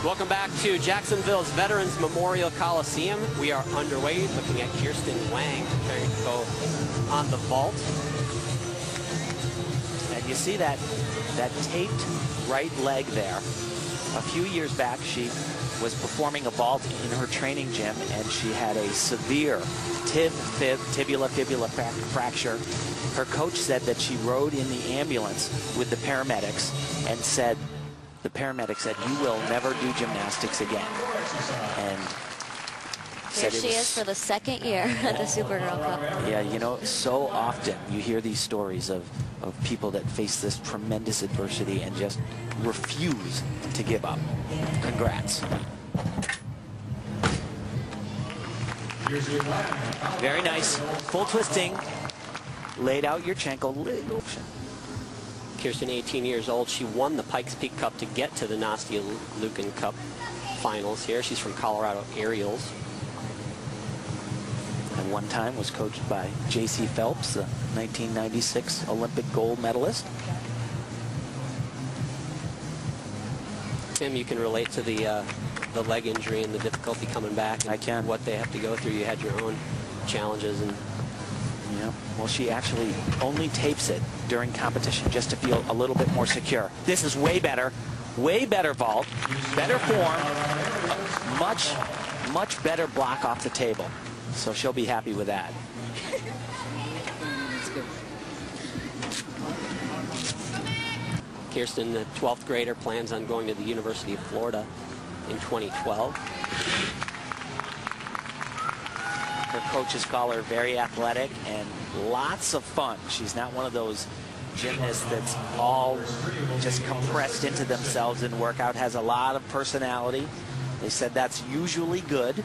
Welcome back to Jacksonville's Veterans Memorial Coliseum. We are underway looking at Kiersten Wang preparing to go on the vault. And you see that taped right leg there. A few years back, she was performing a vault in her training gym, and she had a severe tibula-fibula fracture. Her coach said that she rode in the ambulance with the paramedics and said, the paramedic said, "You will never do gymnastics again." And here she is for the second year at the Supergirl Cup. Yeah, you know, so often you hear these stories of people that face this tremendous adversity and just refuse to give up. Congrats. Very nice. Full twisting. Laid out your Chenko. Kiersten, 18 years old. She won the Pikes Peak Cup to get to the Nastia Liukin Cup finals here. She's from Colorado Aerials. At one time was coached by J.C. Phelps, the 1996 Olympic gold medalist. Tim, you can relate to the leg injury and the difficulty coming back. And I can. What they have to go through. You had your own challenges. And yeah, well, she actually only tapes it during competition just to feel a little bit more secure. This is way better vault, better form, much better block off the table. So she'll be happy with that. Kiersten, the 12th grader, plans on going to the University of Florida in 2012. Her coaches call her very athletic and lots of fun. She's not one of those gymnasts that's all just compressed into themselves in workout. Has a lot of personality. They said that's usually good,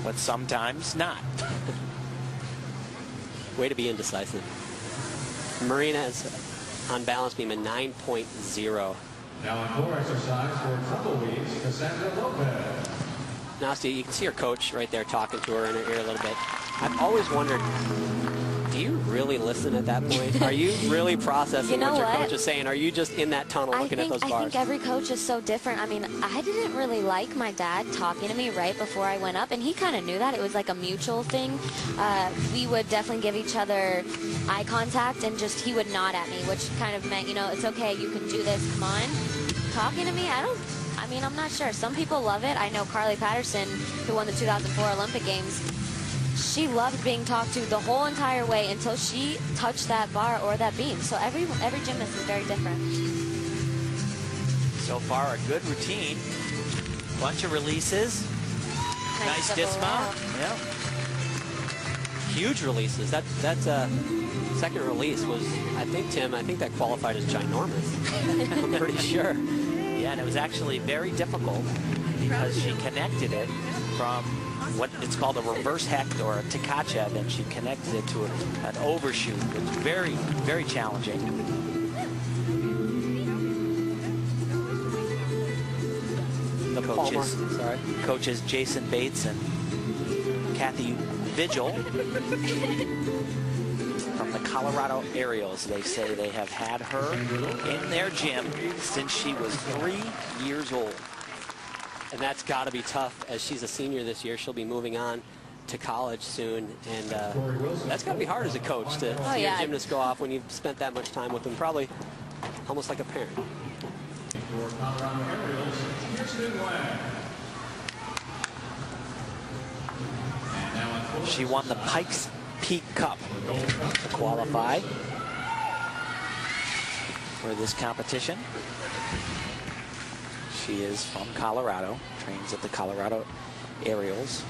but sometimes not. Way to be indecisive. Marina is on balance beam a 9.0. Now on core exercise for tumbleweeds, Cassandra Lopez. Nastia, you can see her coach right there talking to her in her ear a little bit. I've always wondered, do you really listen at that point? Are you really processing what your coach is saying? Are you just in that tunnel looking at those bars? I think every coach is so different. I mean, I didn't really like my dad talking to me right before I went up, and he kind of knew that. It was like a mutual thing. We would definitely give each other eye contact, and just he would nod at me, which kind of meant, you know, it's okay, you can do this, come on. Talking to me, I mean, I'm not sure. Some people love it. I know Carly Patterson, who won the 2004 Olympic Games, she loved being talked to the whole entire way until she touched that bar or that beam. So every gymnast is very different. So far, a good routine. Bunch of releases. Nice dismount. Yeah. Huge releases. That second release was, I think, Tim, I think that qualified as ginormous. I'm pretty sure. Yeah, and it was actually very difficult because she connected it from what it's called a reverse hecht or a tkachev, and she connected it to an overshoot. It was very, very challenging. The coaches Jason Bates and Kathy Vigil from the Colorado Aerials. They say they have had her in their gym since she was 3 years old. And that's got to be tough. As she's a senior this year, she'll be moving on to college soon. And that's got to be hard as a coach to see your gymnast go off when you've spent that much time with them. Probably almost like a parent. For Colorado Aerials, Kiersten Wang. She won the Pikes Peak Cup to qualify for this competition. She is from Colorado, trains at the Colorado Aerials.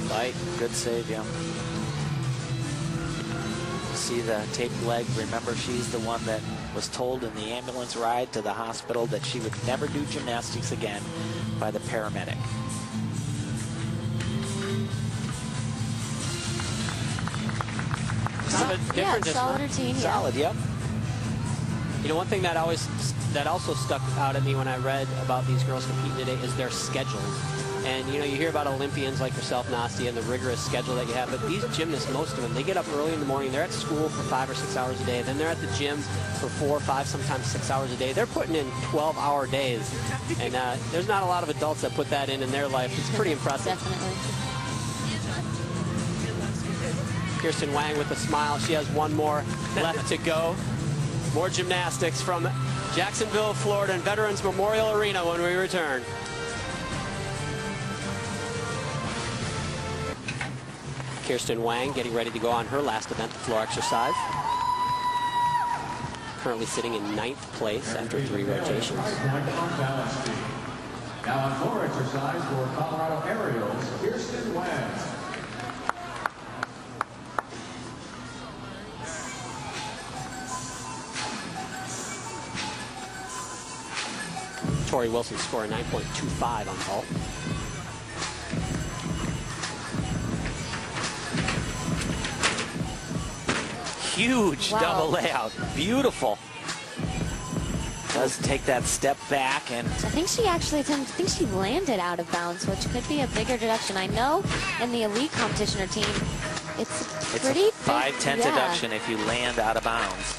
fight. Good save, yeah. See the taped leg. Remember, she's the one that was told in the ambulance ride to the hospital that she would never do gymnastics again by the paramedic. Solid routine. Solid, yep. You know, one thing that also stuck out at me when I read about these girls competing today is their schedules. And, you know, you hear about Olympians like yourself, Nastia, and the rigorous schedule that you have. But these gymnasts, most of them, they get up early in the morning. They're at school for 5 or 6 hours a day. Then they're at the gym for 4, 5, sometimes 6 hours a day. They're putting in 12-hour days. And there's not a lot of adults that put that in their life. It's pretty impressive. Definitely. Kiersten Wang with a smile. She has one more left to go. More gymnastics from Jacksonville, Florida, and Veterans Memorial Arena when we return. Kiersten Wang getting ready to go on her last event, the floor exercise. Currently sitting in 9th place after 3 rotations. Now on floor exercise for Colorado Aerials, Kiersten Wang. Tori Wilson scoring 9.25 on vault. Huge double layout. Beautiful. Does take that step back, and I think she actually landed out of bounds, which could be a bigger deduction. I know in the elite competition or team, it's pretty a 5/10 deduction if you land out of bounds.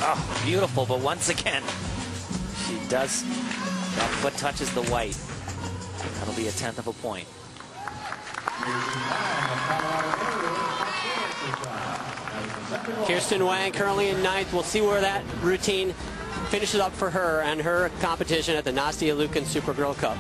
Oh, beautiful, but once again, she does, that foot touches the white. That'll be a 1/10 of a point. Kiersten Wang currently in 9th. We'll see where that routine finishes up for her and her competition at the Nastia Liukin Supergirl Cup.